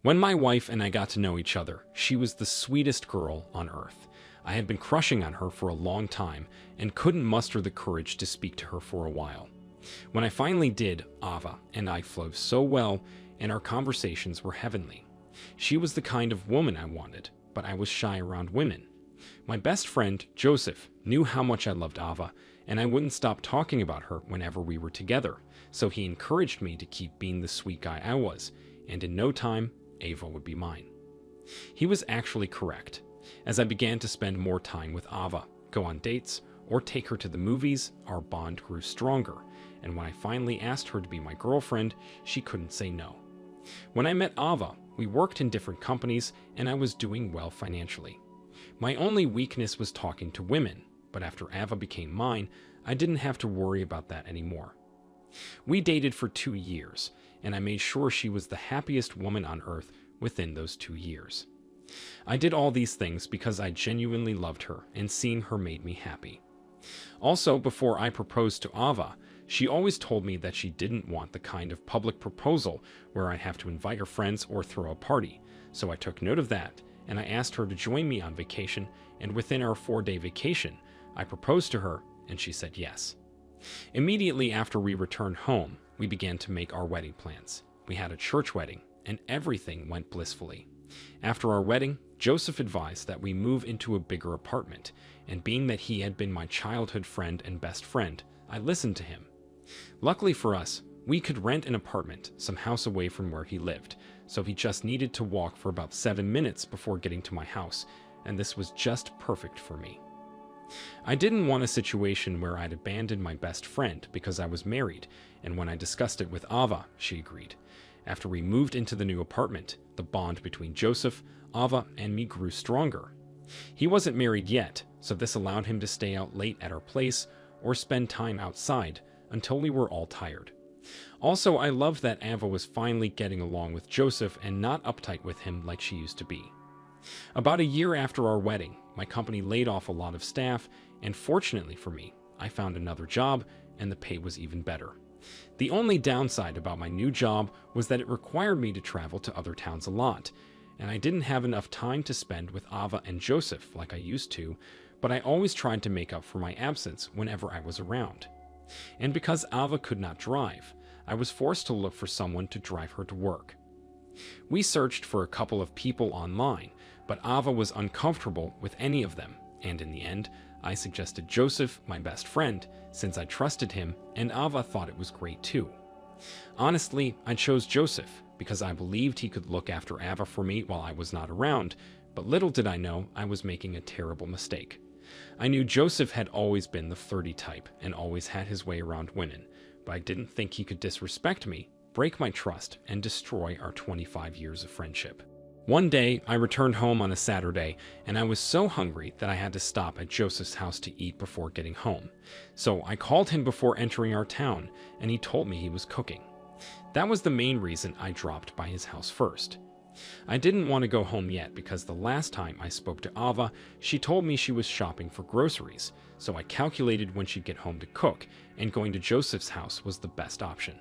When my wife and I got to know each other, she was the sweetest girl on earth. I had been crushing on her for a long time and couldn't muster the courage to speak to her for a while. When I finally did, Ava and I flowed so well, and our conversations were heavenly. She was the kind of woman I wanted, but I was shy around women. My best friend, Joseph, knew how much I loved Ava, and I wouldn't stop talking about her whenever we were together, so he encouraged me to keep being the sweet guy I was, and in no time, Ava would be mine. He was actually correct. As I began to spend more time with Ava, go on dates, or take her to the movies, our bond grew stronger, and when I finally asked her to be my girlfriend, she couldn't say no. When I met Ava, we worked in different companies, and I was doing well financially. My only weakness was talking to women, but after Ava became mine, I didn't have to worry about that anymore. We dated for 2 years, and I made sure she was the happiest woman on earth within those 2 years. I did all these things because I genuinely loved her, and seeing her made me happy. Also, before I proposed to Ava, she always told me that she didn't want the kind of public proposal where I'd have to invite her friends or throw a party, so I took note of that, and I asked her to join me on vacation, and within our 4-day vacation, I proposed to her, and she said yes. Immediately after we returned home, we began to make our wedding plans. We had a church wedding, and everything went blissfully. After our wedding, Joseph advised that we move into a bigger apartment, and being that he had been my childhood friend and best friend, I listened to him. Luckily for us, we could rent an apartment some house away from where he lived, so he just needed to walk for about 7 minutes before getting to my house, and this was just perfect for me. I didn't want a situation where I'd abandoned my best friend because I was married, and when I discussed it with Ava, she agreed. After we moved into the new apartment, the bond between Joseph, Ava, and me grew stronger. He wasn't married yet, so this allowed him to stay out late at our place or spend time outside until we were all tired. Also, I loved that Ava was finally getting along with Joseph and not uptight with him like she used to be. About a year after our wedding, my company laid off a lot of staff, and fortunately for me, I found another job, and the pay was even better. The only downside about my new job was that it required me to travel to other towns a lot, and I didn't have enough time to spend with Ava and Joseph like I used to, but I always tried to make up for my absence whenever I was around. And because Ava could not drive, I was forced to look for someone to drive her to work. We searched for a couple of people online, but Ava was uncomfortable with any of them, and in the end, I suggested Joseph, my best friend, since I trusted him, and Ava thought it was great too. Honestly, I chose Joseph because I believed he could look after Ava for me while I was not around, but little did I know I was making a terrible mistake. I knew Joseph had always been the flirty type and always had his way around women, but I didn't think he could disrespect me, break my trust, and destroy our 25 years of friendship. One day, I returned home on a Saturday, and I was so hungry that I had to stop at Joseph's house to eat before getting home. So I called him before entering our town, and he told me he was cooking. That was the main reason I dropped by his house first. I didn't want to go home yet because the last time I spoke to Ava, she told me she was shopping for groceries, so I calculated when she'd get home to cook, and going to Joseph's house was the best option.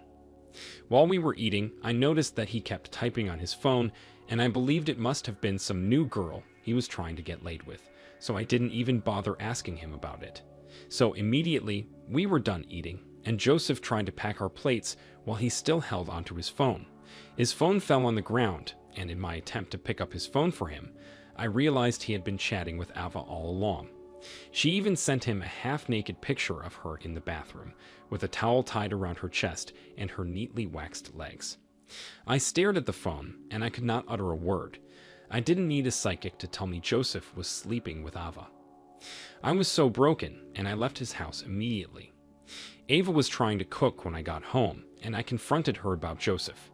While we were eating, I noticed that he kept typing on his phone, and I believed it must have been some new girl he was trying to get laid with, so I didn't even bother asking him about it. So immediately, we were done eating, and Joseph tried to pack our plates while he still held onto his phone. His phone fell on the ground, and in my attempt to pick up his phone for him, I realized he had been chatting with Ava all along. She even sent him a half-naked picture of her in the bathroom, with a towel tied around her chest and her neatly waxed legs. I stared at the phone, and I could not utter a word. I didn't need a psychic to tell me Joseph was sleeping with Ava. I was so broken, and I left his house immediately. Ava was trying to cook when I got home, and I confronted her about Joseph.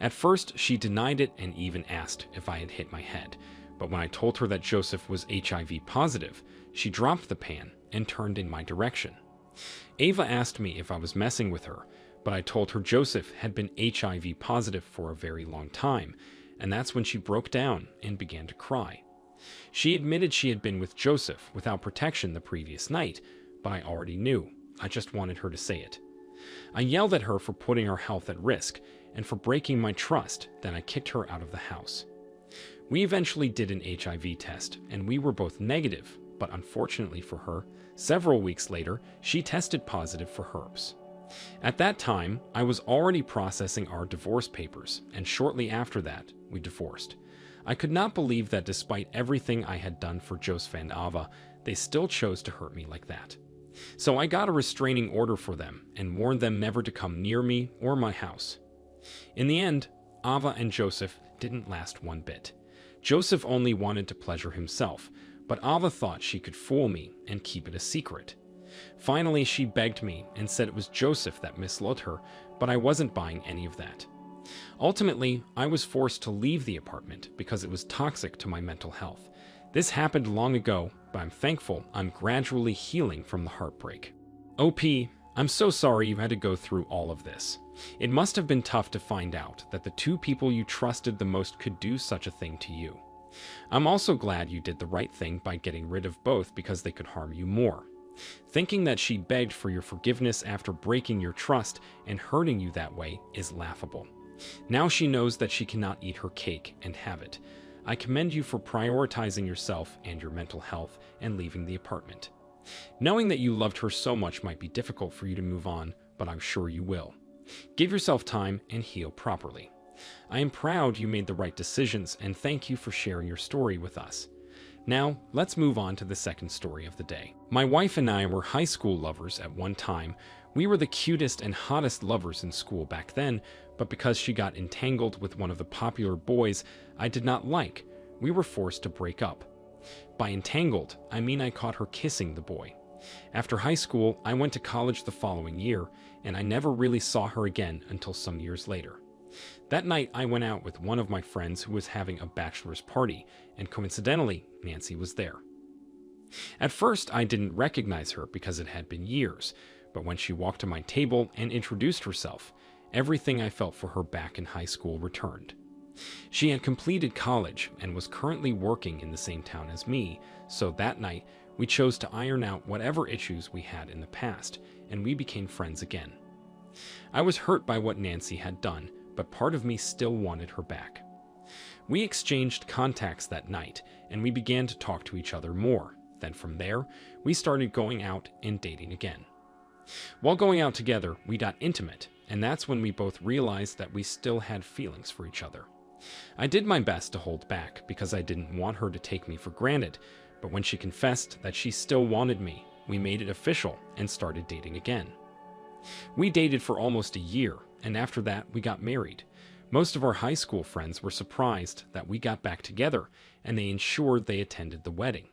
At first, she denied it and even asked if I had hit my head, but when I told her that Joseph was HIV positive, she dropped the pan and turned in my direction. Ava asked me if I was messing with her, but I told her Joseph had been HIV positive for a very long time, and that's when she broke down and began to cry. She admitted she had been with Joseph without protection the previous night, but I already knew. I just wanted her to say it. I yelled at her for putting our health at risk, and for breaking my trust, then I kicked her out of the house. We eventually did an HIV test, and we were both negative, but unfortunately for her, several weeks later, she tested positive for herpes. At that time, I was already processing our divorce papers, and shortly after that, we divorced. I could not believe that despite everything I had done for Joseph and Ava, they still chose to hurt me like that. So I got a restraining order for them and warned them never to come near me or my house. In the end, Ava and Joseph didn't last one bit. Joseph only wanted to pleasure himself, but Ava thought she could fool me and keep it a secret. Finally, she begged me and said it was Joseph that misled her, but I wasn't buying any of that. Ultimately, I was forced to leave the apartment because it was toxic to my mental health. This happened long ago, but I'm thankful I'm gradually healing from the heartbreak. OP, I'm so sorry you had to go through all of this. It must have been tough to find out that the two people you trusted the most could do such a thing to you. I'm also glad you did the right thing by getting rid of both because they could harm you more. Thinking that she begged for your forgiveness after breaking your trust and hurting you that way is laughable. Now she knows that she cannot eat her cake and have it. I commend you for prioritizing yourself and your mental health and leaving the apartment. Knowing that you loved her so much might be difficult for you to move on, but I'm sure you will. Give yourself time and heal properly. I am proud you made the right decisions and thank you for sharing your story with us. Now, let's move on to the second story of the day. My wife and I were high school lovers at one time. We were the cutest and hottest lovers in school back then, but because she got entangled with one of the popular boys I did not like, we were forced to break up. By entangled, I mean I caught her kissing the boy. After high school, I went to college the following year, and I never really saw her again until some years later. That night, I went out with one of my friends who was having a bachelor's party, and coincidentally, Nancy was there. At first, I didn't recognize her because it had been years, but when she walked to my table and introduced herself, everything I felt for her back in high school returned. She had completed college and was currently working in the same town as me, so that night, we chose to iron out whatever issues we had in the past, and we became friends again. I was hurt by what Nancy had done, but part of me still wanted her back. We exchanged contacts that night, and we began to talk to each other more. Then from there, we started going out and dating again. While going out together, we got intimate, and that's when we both realized that we still had feelings for each other. I did my best to hold back because I didn't want her to take me for granted, but when she confessed that she still wanted me, we made it official and started dating again. We dated for almost a year, and after that, we got married. Most of our high school friends were surprised that we got back together, and they ensured they attended the wedding.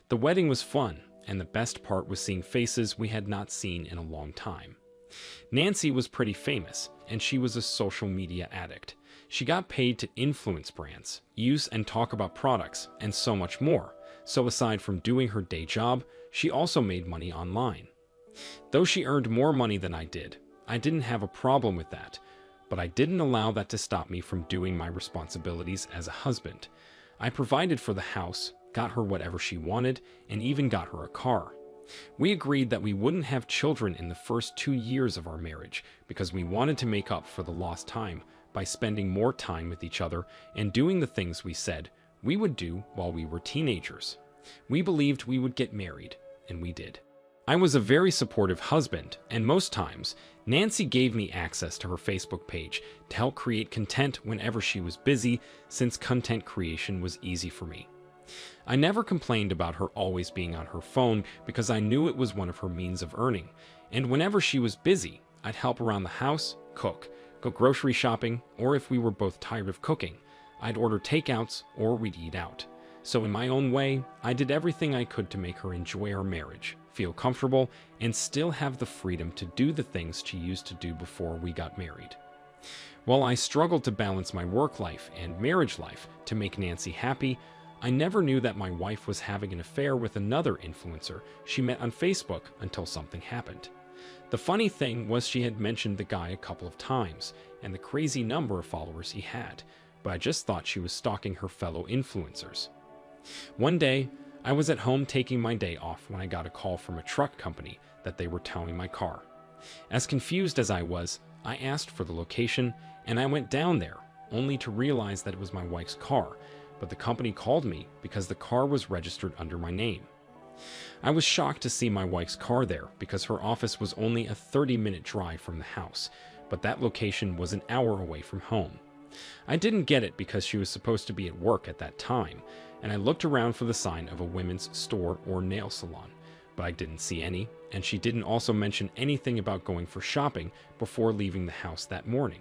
The wedding was fun, and the best part was seeing faces we had not seen in a long time. Nancy was pretty famous, and she was a social media addict. She got paid to influence brands, use and talk about products, and so much more. So aside from doing her day job, she also made money online. Though she earned more money than I didn't have a problem with that, but I didn't allow that to stop me from doing my responsibilities as a husband. I provided for the house, got her whatever she wanted, and even got her a car. We agreed that we wouldn't have children in the first 2 years of our marriage because we wanted to make up for the lost time by spending more time with each other and doing the things we said we would do while we were teenagers. We believed we would get married, and we did. I was a very supportive husband, and most times, Nancy gave me access to her Facebook page to help create content whenever she was busy, since content creation was easy for me. I never complained about her always being on her phone because I knew it was one of her means of earning, and whenever she was busy, I'd help around the house, cook, go grocery shopping, or if we were both tired of cooking, I'd order takeouts or we'd eat out. So in my own way, I did everything I could to make her enjoy our marriage, feel comfortable, and still have the freedom to do the things she used to do before we got married. While I struggled to balance my work life and marriage life to make Nancy happy, I never knew that my wife was having an affair with another influencer she met on Facebook until something happened. The funny thing was she had mentioned the guy a couple of times and the crazy number of followers he had, but I just thought she was stalking her fellow influencers. One day, I was at home taking my day off when I got a call from a truck company that they were towing my car. As confused as I was, I asked for the location, and I went down there, only to realize that it was my wife's car, but the company called me because the car was registered under my name. I was shocked to see my wife's car there because her office was only a 30-minute drive from the house, but that location was an hour away from home. I didn't get it because she was supposed to be at work at that time, and I looked around for the sign of a women's store or nail salon, but I didn't see any, and she didn't also mention anything about going for shopping before leaving the house that morning.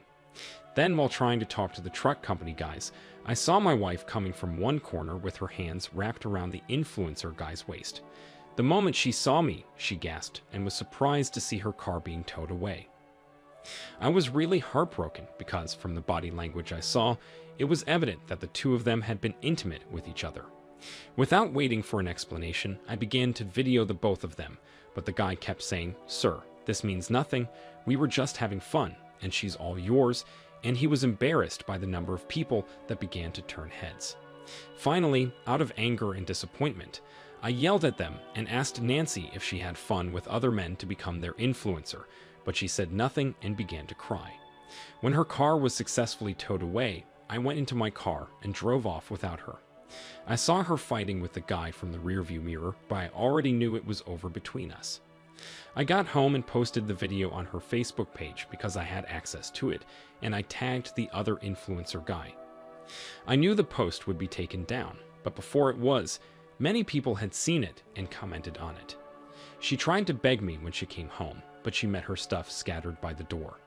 Then, while trying to talk to the truck company guys, I saw my wife coming from one corner with her hands wrapped around the influencer guy's waist. The moment she saw me, she gasped and was surprised to see her car being towed away. I was really heartbroken because, from the body language I saw, it was evident that the two of them had been intimate with each other. Without waiting for an explanation, I began to video the both of them, but the guy kept saying, "Sir, this means nothing. We were just having fun, and she's all yours," and he was embarrassed by the number of people that began to turn heads. Finally, out of anger and disappointment, I yelled at them and asked Nancy if she had fun with other men to become their influencer, but she said nothing and began to cry. When her car was successfully towed away, I went into my car and drove off without her. I saw her fighting with the guy from the rearview mirror, but I already knew it was over between us. I got home and posted the video on her Facebook page because I had access to it, and I tagged the other influencer guy. I knew the post would be taken down, but before it was, many people had seen it and commented on it. She tried to beg me when she came home, but she met her stuff scattered by the door.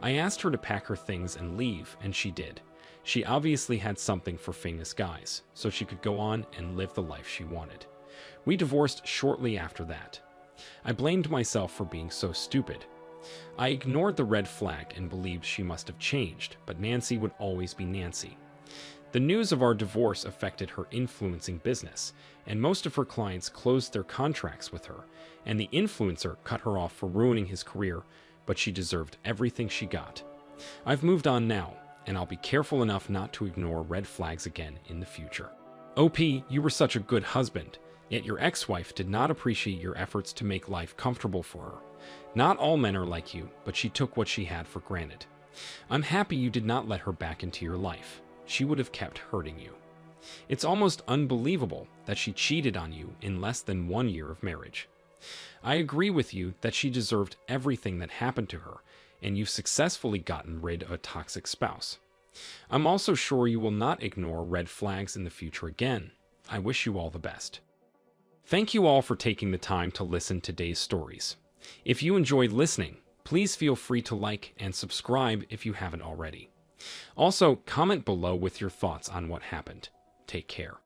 I asked her to pack her things and leave, and she did. She obviously had something for famous guys, so she could go on and live the life she wanted. We divorced shortly after that. I blamed myself for being so stupid. I ignored the red flag and believed she must have changed, but Nancy would always be Nancy. The news of our divorce affected her influencing business, and most of her clients closed their contracts with her, and the influencer cut her off for ruining his career, but she deserved everything she got. I've moved on now, and I'll be careful enough not to ignore red flags again in the future. OP, you were such a good husband, yet your ex-wife did not appreciate your efforts to make life comfortable for her. Not all men are like you, but she took what she had for granted. I'm happy you did not let her back into your life. She would have kept hurting you. It's almost unbelievable that she cheated on you in less than 1 year of marriage. I agree with you that she deserved everything that happened to her, and you've successfully gotten rid of a toxic spouse. I'm also sure you will not ignore red flags in the future again. I wish you all the best. Thank you all for taking the time to listen to today's stories. If you enjoyed listening, please feel free to like and subscribe if you haven't already. Also, comment below with your thoughts on what happened. Take care.